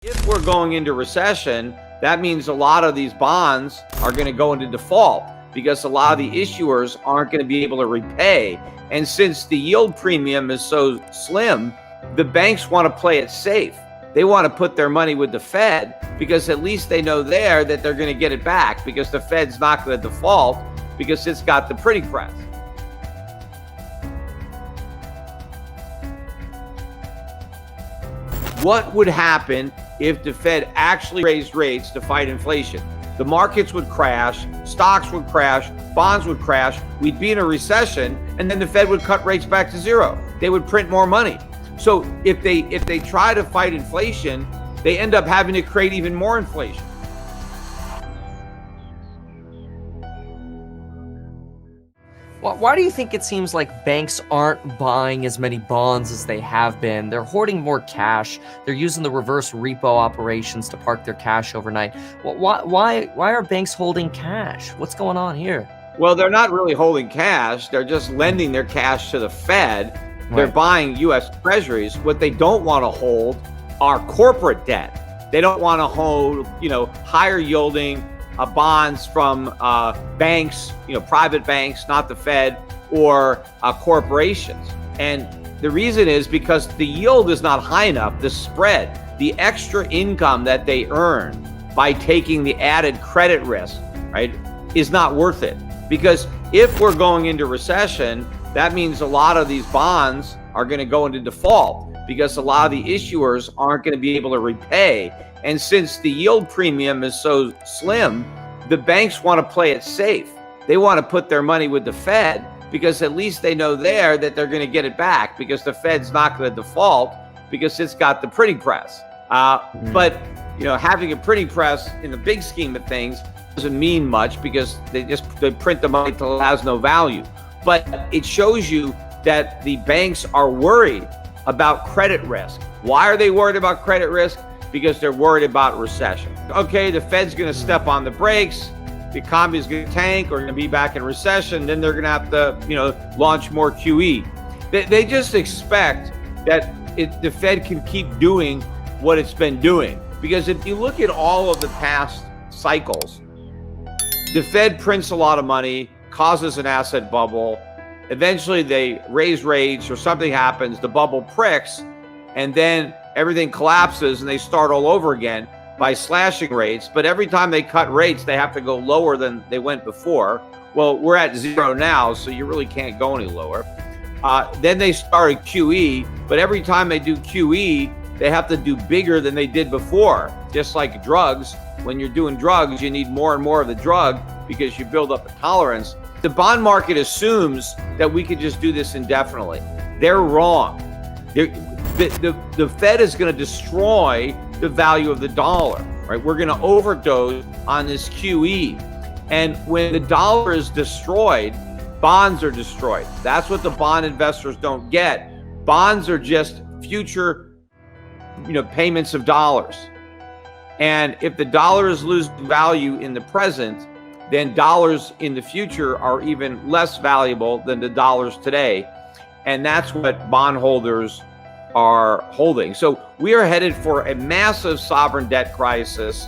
If we're going into recession, that means a lot of these bonds are going to go into default because a lot of the issuers aren't going to be able to repay. And since the yield premium is so slim, the banks want to play it safe. They want to put their money with the Fed because at least they know there that they're going to get it back because the Fed's not going to default because it's got the printing press. What would happen if the Fed actually raised rates to fight inflation? The markets would crash, stocks would crash, bonds would crash, we'd be in a recession, and then the Fed would cut rates back to zero. They would print more money. So if they try to fight inflation, they end up having to create even more inflation. Why do you think it seems like banks aren't buying as many bonds as they have been? They're hoarding more cash. They're using the reverse repo operations to park their cash overnight. Why are banks holding cash? What's going on here? Well, they're not really holding cash. They're just lending their cash to the Fed. They're buying U.S. Treasuries. What they don't want to hold are corporate debt. They don't want to hold, higher yielding bonds from banks, private banks, not the Fed, or corporations. And the reason is because the yield is not high enough. The spread, the extra income that they earn by taking the added credit risk, right, is not worth it. Because if we're going into recession, that means a lot of these bonds are going to go into default because a lot of the issuers aren't going to be able to repay. And since the yield premium is so slim, the banks want to play it safe. They want to put their money with the Fed because at least they know there that they're going to get it back because the Fed's not going to default because it's got the printing press. But having a printing press in the big scheme of things doesn't mean much because they print the money till it has no value. But it shows you that the banks are worried about credit risk. Why are they worried about credit risk? Because they're worried about recession. Okay, the Fed's going to step on the brakes. The economy is going to tank. We're going to be back in recession. Then they're going to have to, launch more QE. They just expect that the Fed can keep doing what it's been doing. Because if you look at all of the past cycles, the Fed prints a lot of money, causes an asset bubble. Eventually, they raise rates or something happens. The bubble pricks, and then everything collapses and they start all over again by slashing rates. But every time they cut rates, they have to go lower than they went before. Well, we're at zero now, so you really can't go any lower. Then they started QE, but every time they do QE, they have to do bigger than they did before. Just like drugs, when you're doing drugs, you need more and more of the drug because you build up a tolerance. The bond market assumes that we could just do this indefinitely. They're wrong. The Fed is going to destroy the value of the dollar, right? We're going to overdose on this QE. And when the dollar is destroyed, bonds are destroyed. That's what the bond investors don't get. Bonds are just future, payments of dollars. And if the dollar is losing value in the present, then dollars in the future are even less valuable than the dollars today. And that's what bondholders are holding. So we are headed for a massive sovereign debt crisis.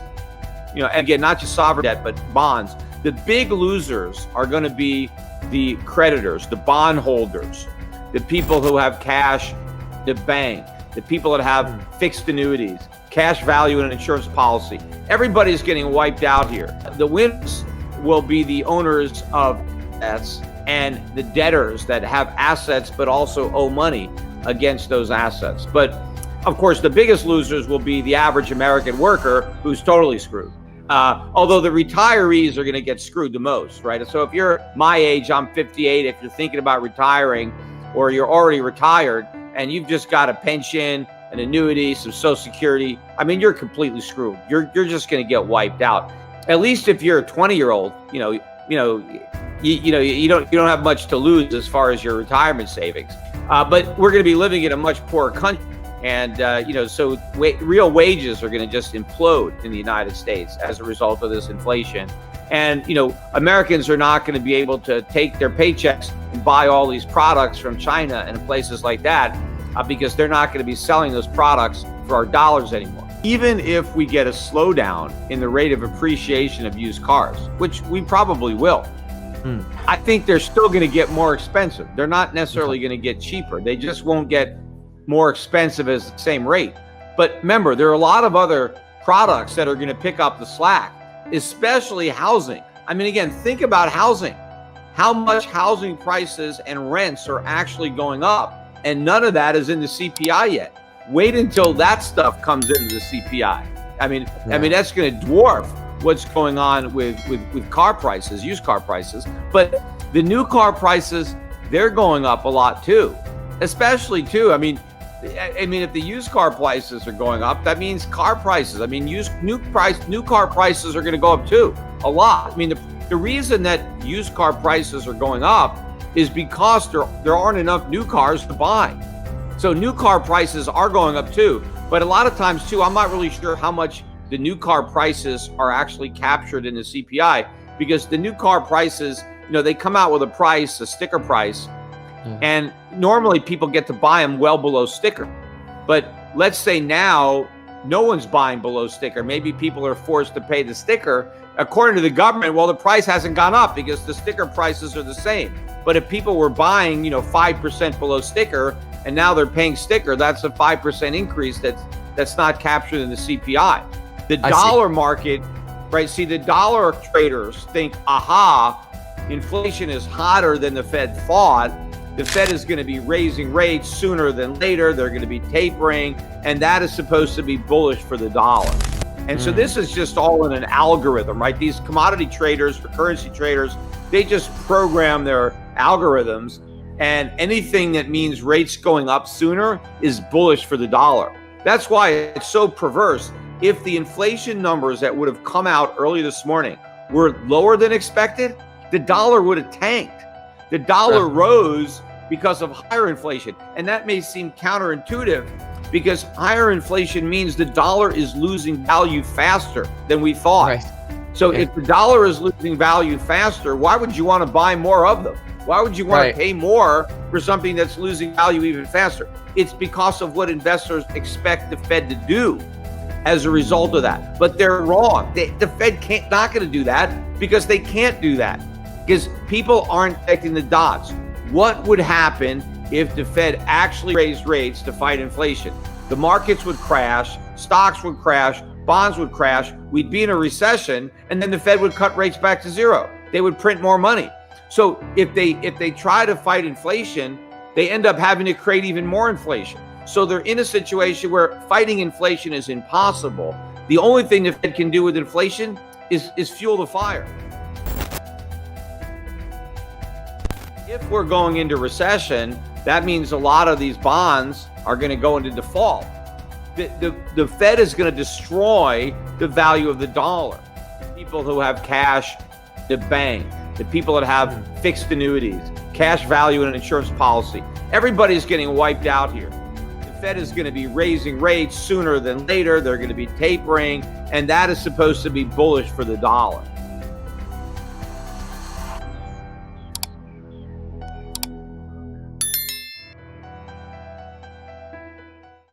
Again, not just sovereign debt, but bonds. The big losers are going to be the creditors, the bondholders, the people who have cash, the bank, the people that have fixed annuities, cash value in an insurance policy. Everybody's getting wiped out here. The winners will be the owners of assets and the debtors that have assets but also owe money against those assets. But of course, the biggest losers will be the average American worker who's totally screwed. Although the retirees are going to get screwed the most, right? So if you're my age, I'm 58, if you're thinking about retiring or you're already retired and you've just got a pension, an annuity, some Social Security, you're completely screwed. You're just going to get wiped out. At least if you're a 20-year-old, you don't have much to lose as far as your retirement savings. But we're going to be living in a much poorer country. And, so real wages are going to just implode in the United States as a result of this inflation. And, Americans are not going to be able to take their paychecks and buy all these products from China and places like that because they're not going to be selling those products for our dollars anymore. even if we get a slowdown in the rate of appreciation of used cars, which we probably will, I think they're still going to get more expensive. They're not necessarily going to get cheaper. They just won't get more expensive as the same rate. But remember, there are a lot of other products that are going to pick up the slack, especially housing. I mean, again, think about housing. How much housing prices and rents are actually going up, and none of that is in the CPI yet. Wait until that stuff comes into the CPI. I mean, that's going to dwarf what's going on with car prices, used car prices. But the new car prices, they're going up a lot too, especially too. I mean, if the used car prices are going up, that means car prices. I mean, new car prices are going to go up too, a lot. I mean, the reason that used car prices are going up is because there aren't enough new cars to buy. So new car prices are going up too. But a lot of times too, I'm not really sure how much the new car prices are actually captured in the CPI, because the new car prices, they come out with a sticker price, and normally people get to buy them well below sticker. But let's say now no one's buying below sticker. Maybe people are forced to pay the sticker. According to the government, well, the price hasn't gone up because the sticker prices are the same. But if people were buying, 5% below sticker, and now they're paying sticker, that's a 5% increase that's not captured in the CPI. The dollar market, right? See, the dollar traders think, inflation is hotter than the Fed thought. The Fed is going to be raising rates sooner than later. They're going to be tapering, and that is supposed to be bullish for the dollar. And so this is just all in an algorithm, right? These commodity traders or currency traders, they just program their algorithms, and anything that means rates going up sooner is bullish for the dollar. That's why it's so perverse. If the inflation numbers that would have come out early this morning were lower than expected, the dollar would have tanked. The dollar rose because of higher inflation. And that may seem counterintuitive, because higher inflation means the dollar is losing value faster than we thought. Right. So if the dollar is losing value faster, why would you want to buy more of them? Why would you want to pay more for something that's losing value even faster? It's because of what investors expect the Fed to do as a result of that. But they're wrong. The Fed not going to do that, because they can't do that, because people aren't connecting the dots. What would happen if the Fed actually raised rates to fight inflation? The markets would crash, stocks would crash, bonds would crash, we'd be in a recession, and then the Fed would cut rates back to zero. They would print more money. So if they try to fight inflation, they end up having to create even more inflation. So they're in a situation where fighting inflation is impossible. The only thing the Fed can do with inflation is fuel the fire. If we're going into recession, that means a lot of these bonds are going to go into default. The Fed is going to destroy the value of the dollar. People who have cash, the bank, the people that have fixed annuities, cash value in an insurance policy, everybody's getting wiped out here. The Fed is going to be raising rates sooner than later. They're going to be tapering, and that is supposed to be bullish for the dollar.